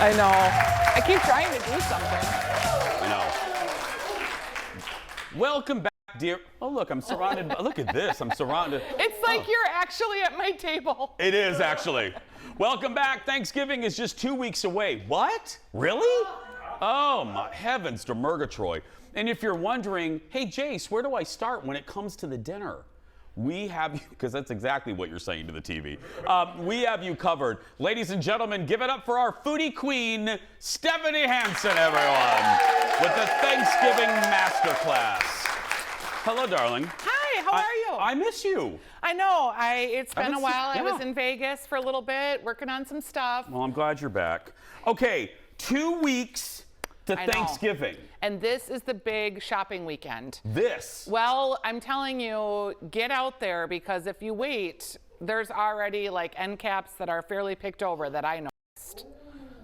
I know. I keep trying to do something. I know. Welcome back, dear. Oh, look, I'm surrounded. Look at this. I'm surrounded. It's like you're actually at my table. It is, actually. Welcome back. Thanksgiving is just 2 weeks away. What? Really? Oh, my heavens to Murgatroyd. And if you're wondering, hey, Jace, where do I start when it comes to the dinner? We have you, because that's exactly what you're saying to the TV. We have you covered. Ladies and gentlemen, give it up for our foodie queen, Stephanie Hansen, everyone, with the Thanksgiving Masterclass. Hello, darling. Hi, how are you? I miss you. I know. It's been a while. Yeah. I was in Vegas for a little bit, working on some stuff. Well, I'm glad you're back. Okay, 2 weeks to Thanksgiving. And this is the big shopping weekend. This? Well, I'm telling you, get out there, because if you wait, there's already like end caps that are fairly picked over that I noticed.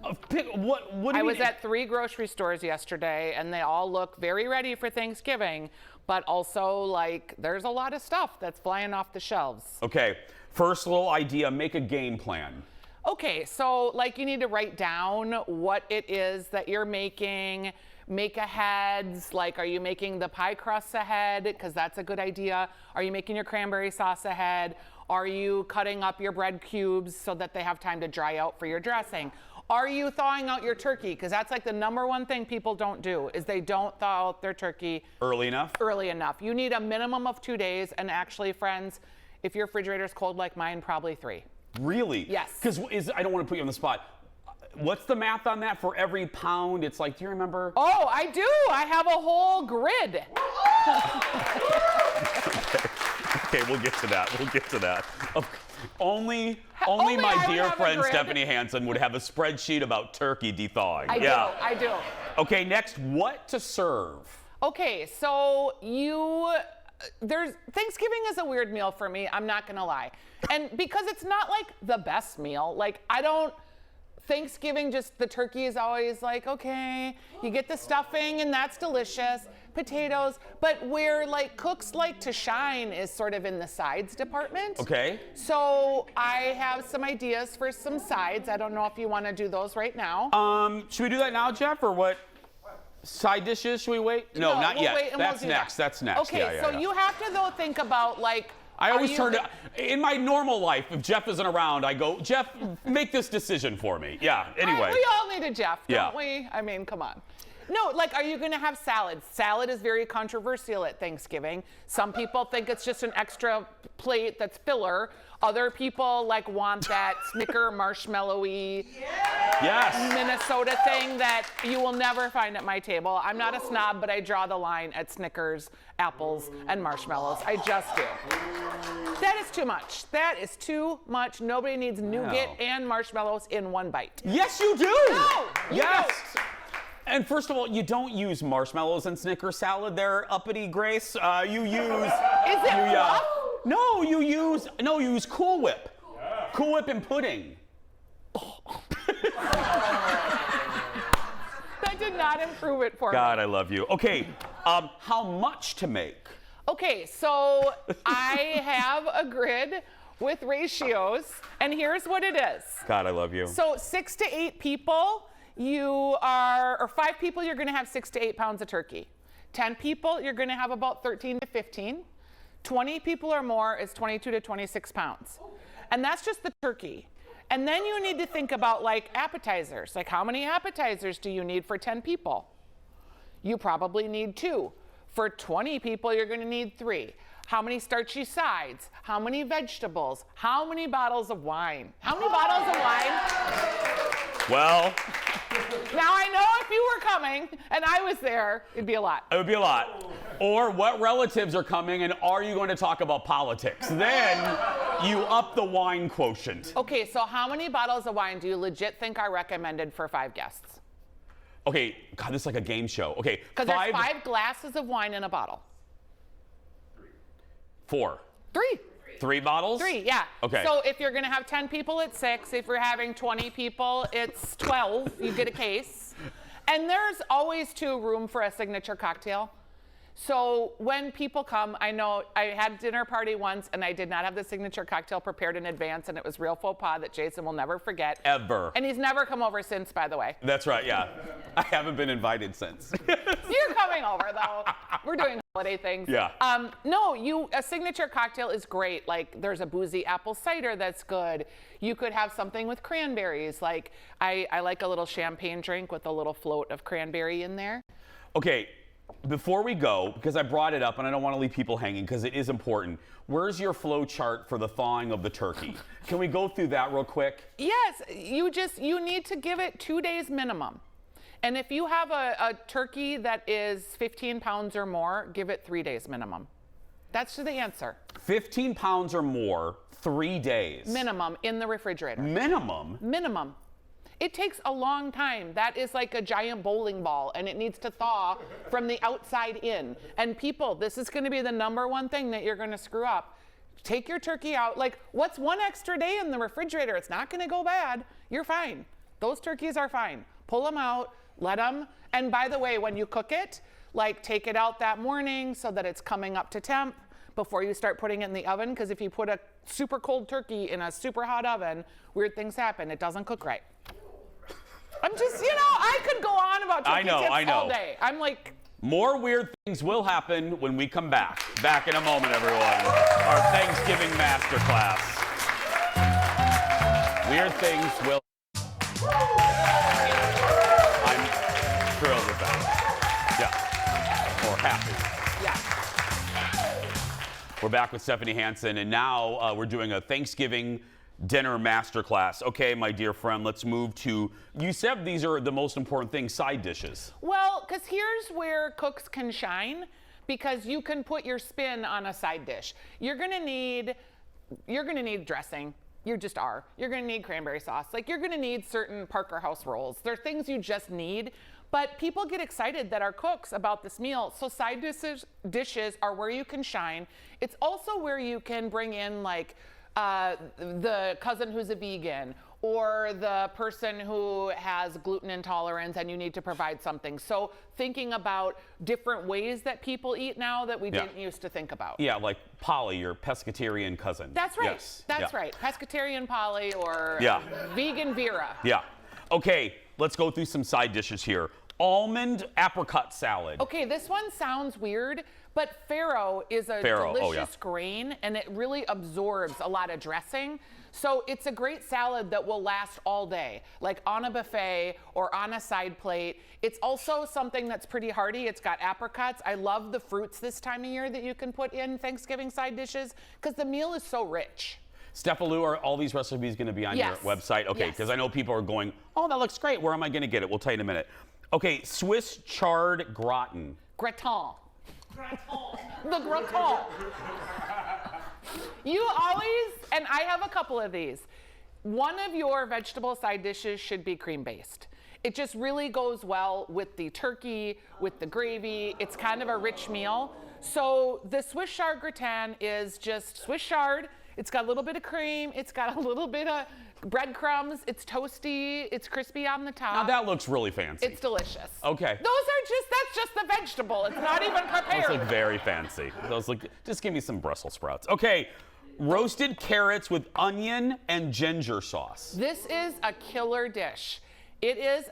What do you I was mean? at 3 grocery stores yesterday, and they all look very ready for Thanksgiving, but also like there's a lot of stuff that's flying off the shelves. Okay, first little idea, make a game plan. Okay, so like you need to write down what it is that you're making, make aheads, like are you making the pie crusts ahead, because that's a good idea. Are you making your cranberry sauce ahead? Are you cutting up your bread cubes so that they have time to dry out for your dressing? Are you thawing out your turkey? Because that's like the #1 thing people don't do, is they don't thaw out their turkey early enough. You need a minimum of 2 days, and actually, friends, if your refrigerator's cold like mine, probably 3. Really? Yes. Because I don't want to put you on the spot. What's the math on that for every pound? It's like, do you remember? Oh, I do. I have a whole grid. Okay, we'll get to that. Only my dear friend Stephanie Hansen would have a spreadsheet about turkey thawing. I do. Okay, next, what to serve? Okay, so Thanksgiving is a weird meal for me, I'm not gonna lie. And because it's not like the best meal, like Thanksgiving, just the turkey is always like, okay, you get the stuffing and that's delicious, potatoes, but where like cooks like to shine is sort of in the sides department. Okay. So I have some ideas for some sides. I don't know if you want to do those right now. Should we do that now, Jeff, or what? Side dishes, should we wait? No, not we'll yet. Wait and That's we'll do next. that. That's next. Okay, so you have to though think about like. I always turn to, in my normal life, if Jeff isn't around, I go, Jeff, make this decision for me. Yeah, anyway. We all need a Jeff, don't we? I mean, come on. No, like, are you going to have salad? Salad is very controversial at Thanksgiving. Some people think it's just an extra plate that's filler. Other people like want that Snicker marshmallowy Minnesota thing that you will never find at my table. I'm not a snob, but I draw the line at Snickers, apples, and marshmallows. I just do. That is too much. That is too much. Nobody needs nougat and marshmallows in one bite. Yes, you do. No, you don't. And first of all, you don't use marshmallows in Snicker salad. They're uppity, Grace. You use. Is it fluff? No, you use Cool Whip. Yeah. Cool Whip and pudding. That did not improve it for me. God, I love you. Okay, how much to make? Okay, so I have a grid with ratios, and here's what it is. God, I love you. So 6 to 8 people, or 5 people, you're gonna have 6 to 8 pounds of turkey. 10 people, you're gonna have about 13 to 15. 20 people or more is 22 to 26 pounds. And that's just the turkey. And then you need to think about like appetizers. Like how many appetizers do you need for 10 people? You probably need 2. For 20 people, you're gonna need 3. How many starchy sides? How many vegetables? How many bottles of wine? How many bottles of wine? Well. Now I know if you were coming and I was there, it'd be a lot. It would be a lot. Or what relatives are coming and are you going to talk about politics? Then you up the wine quotient. Okay, so how many bottles of wine do you legit think are recommended for 5 guests? Okay, God, this is like a game show. Okay, because there's 5 glasses of wine in a bottle. 4. 3. 3 bottles? 3, yeah. Okay. So if you're gonna have 10 people, it's 6. If you're having 20 people, it's 12. You get a case. And there's always room for a signature cocktail. So when people come, I know I had a dinner party once and I did not have the signature cocktail prepared in advance, and it was real faux pas that Jason will never forget. Ever. And he's never come over since, by the way. That's right, yeah. I haven't been invited since. You're coming over, though. We're doing holiday things. Yeah. No, a signature cocktail is great. Like, there's a boozy apple cider that's good. You could have something with cranberries. Like, I like a little champagne drink with a little float of cranberry in there. Okay, before we go, because I brought it up and I don't want to leave people hanging because it is important, where's your flow chart for the thawing of the turkey? Can we go through that real quick? Yes, you need to give it 2 days minimum. And if you have a turkey that is 15 pounds or more, give it 3 days minimum. That's the answer. 15 pounds or more, 3 days. Minimum in the refrigerator. Minimum? Minimum. It takes a long time. That is like a giant bowling ball, and it needs to thaw from the outside in. And people, this is going to be the #1 thing that you're going to screw up. Take your turkey out. Like, what's 1 extra day in the refrigerator? It's not going to go bad. You're fine. Those turkeys are fine. Pull them out, let them. And by the way, when you cook it, like, take it out that morning so that it's coming up to temp before you start putting it in the oven. Because if you put a super cold turkey in a super hot oven, weird things happen. It doesn't cook right. I'm just, I could go on about turkey tips all day. I'm like... More weird things will happen when we come back. Back in a moment, everyone. Our Thanksgiving Masterclass. Weird things will... I'm thrilled with that. Yeah. Or happy. Yeah. We're back with Stephanie Hansen, and now we're doing a Thanksgiving dinner masterclass. Okay, my dear friend, let's move to, you said these are the most important things, side dishes. Well, because here's where cooks can shine, because you can put your spin on a side dish. You're gonna need dressing. You just are. You're gonna need cranberry sauce. Like, you're gonna need certain Parker House rolls. There are things you just need, but people get excited that are cooks about this meal. So side dishes are where you can shine. It's also where you can bring in, like, the cousin who's a vegan, or the person who has gluten intolerance and you need to provide something. So thinking about different ways that people eat now that we didn't used to think about. Yeah, like Polly, your pescatarian cousin. That's right. Yes. That's right. Pescatarian Polly or vegan Vera. Yeah. Okay, let's go through some side dishes here. Almond apricot salad. Okay, this one sounds weird, but farro is a delicious grain, and it really absorbs a lot of dressing. So it's a great salad that will last all day, like on a buffet or on a side plate. It's also something that's pretty hearty. It's got apricots. I love the fruits this time of year that you can put in Thanksgiving side dishes because the meal is so rich. Stephalou, are all these recipes going to be on your website? Okay, because I know people are going, oh, that looks great. Where am I going to get it? We'll tell you in a minute. Okay, Swiss chard gratin. Gratin. The gratin. You always, and I have a couple of these, one of your vegetable side dishes should be cream-based. It just really goes well with the turkey, with the gravy. It's kind of a rich meal. So the Swiss chard gratin is just Swiss chard. It's got a little bit of cream. It's got a little bit of breadcrumbs. It's toasty. It's crispy on the top. Now that looks really fancy. It's delicious. Okay. That's just the vegetable. It's not even prepared. Those look very fancy. Those look, just give me some Brussels sprouts. Okay, roasted carrots with onion and ginger sauce. This is a killer dish. It is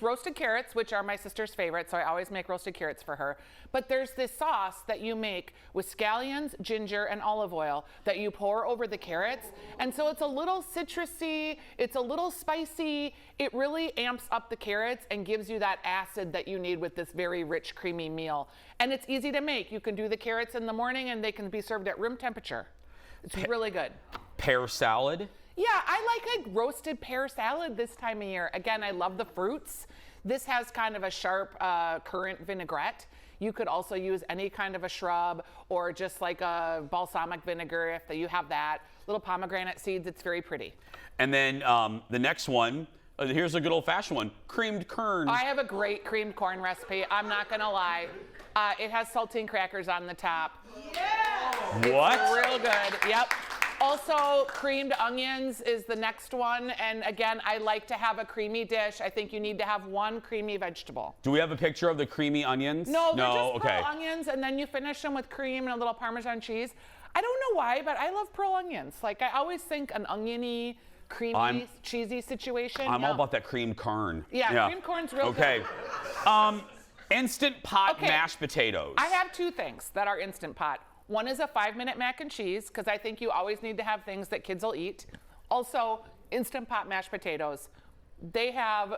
roasted carrots, which are my sister's favorite, so I always make roasted carrots for her. But there's this sauce that you make with scallions, ginger, and olive oil that you pour over the carrots. And so it's a little citrusy, it's a little spicy. It really amps up the carrots and gives you that acid that you need with this very rich, creamy meal. And it's easy to make. You can do the carrots in the morning and they can be served at room temperature. It's really good. Pear salad. Yeah, I like a roasted pear salad this time of year. Again, I love the fruits. This has kind of a sharp currant vinaigrette. You could also use any kind of a shrub or just like a balsamic vinegar if you have that. Little pomegranate seeds, it's very pretty. And then the next one, here's a good old-fashioned one, creamed corn. I have a great creamed corn recipe. I'm not gonna lie. It has saltine crackers on the top. Yeah! What? It's real good, yep. Also, creamed onions is the next one. And again, I like to have a creamy dish. I think you need to have one creamy vegetable. Do we have a picture of the creamy onions? No, they're just okay. pearl onions, and then you finish them with cream and a little Parmesan cheese. I don't know why, but I love pearl onions. Like, I always think an oniony, creamy, cheesy situation. I'm all about that creamed corn. Yeah, creamed corn's real good. Okay. Instant pot mashed potatoes. I have two things that are Instant Pot. One is a 5-minute mac and cheese, because I think you always need to have things that kids will eat. Also, Instant Pot mashed potatoes. They have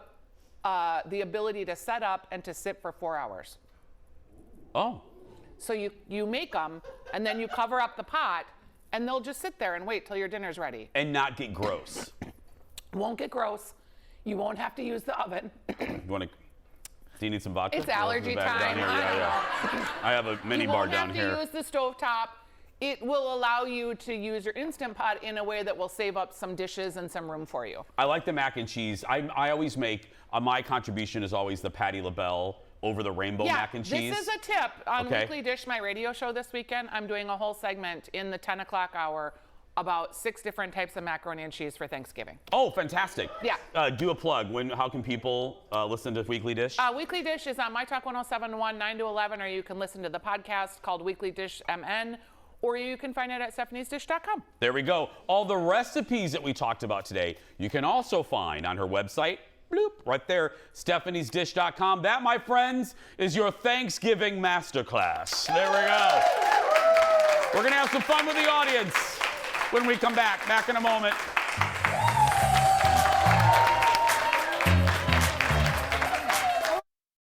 the ability to set up and to sit for 4 hours. Oh. So you make them, and then you cover up the pot, and they'll just sit there and wait till your dinner's ready. And not get gross. Won't get gross. You won't have to use the oven. Do you need some vodka? It's allergy time. I have a mini bar down here. You won't have to use the stovetop. It will allow you to use your Instant Pot in a way that will save up some dishes and some room for you. I like the mac and cheese. I always make, my contribution is always the Patti LaBelle over the rainbow mac and cheese. This is a tip on Weekly Dish, my radio show this weekend. I'm doing a whole segment in the 10 o'clock hour about 6 different types of macaroni and cheese for Thanksgiving. Oh, fantastic. Yeah. Do a plug. How can people listen to Weekly Dish? Weekly Dish is on My Talk 1071, 9 to 11, or you can listen to the podcast called Weekly Dish MN, or you can find it at stephaniesdish.com. There we go. All the recipes that we talked about today, you can also find on her website. Bloop, right there, stephaniesdish.com. That, my friends, is your Thanksgiving masterclass. There we go. We're going to have some fun with the audience when we come back. Back in a moment.